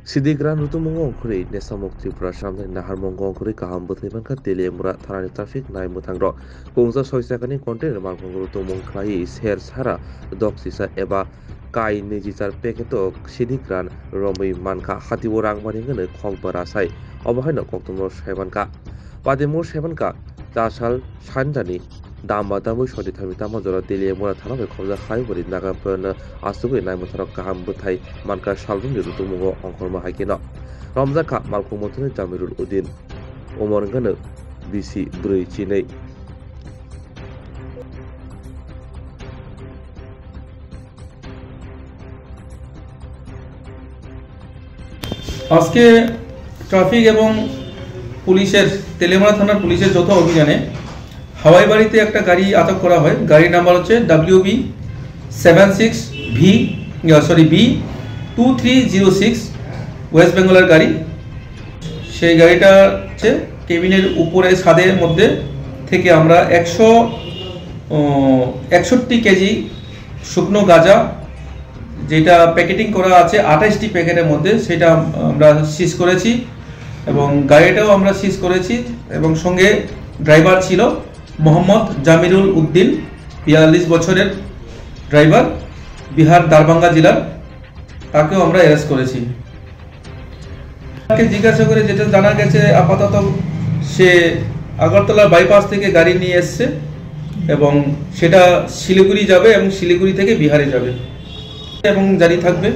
Sidigran rutumung ongkuri nesamok Tripura samthai naharmong ongkuri kaham bwthaimanka Teliamura thanani traffic nai muthangro kungja soisakani container malpong rutumung khlai ser sara doksisa eba kai 24 peketo Sidigran romui manka hatiwo rangmani ngene khongpa rasai obahaino koktumro sebanka padimur sebanka tasal sanjani damba damui sodi thami tamajora Teliamura thanamai khobja haibori nagapana asugui naimutharok kaham bwthai manka salbuni rutumungo ongkorma haikino Ramzaka malko motone Jamirul Udin Umar ngana bisi brui chinai আজকে traffic এবং পুলিশের তেলেমারা থানার পুলিশের যৌথ অভিযানে হাওয়াই বাড়িতে একটা গাড়ি আটক করা হয়। গাড়ির নাম্বার হচ্ছে B2306 ওয়েস্ট বেঙ্গলের গাড়ি। সেই গাড়িটা হচ্ছে কেবিনের উপরে ছাদের মধ্যে থেকে আমরা 161 কেজি শুকনো গাঁজা যেটা প্যাকেটিং করা আছে 28টি প্যাকেটের মধ্যে সেটা আমরা সিজ করেছি এবং গাড়িটাও আমরা সিজ করেছি এবং সঙ্গে ড্রাইভার ছিল মোহাম্মদ জামিরুল উদ্দিন 42 বছরের ড্রাইভার, বিহার দারভাঙ্গা জেলার। তাকেও আমরা অ্যারেস্ট করেছি। তাকে জিজ্ঞাসা করে যেটা জানা গেছে আপাতত সে আগরতলা বাইপাস থেকে গাড়ি নিয়ে এসছে এবং সেটা শিলিগুড়ি যাবে এবং শিলিগুড়ি থেকে বিহারে যাবে এবং জারি থাকবে।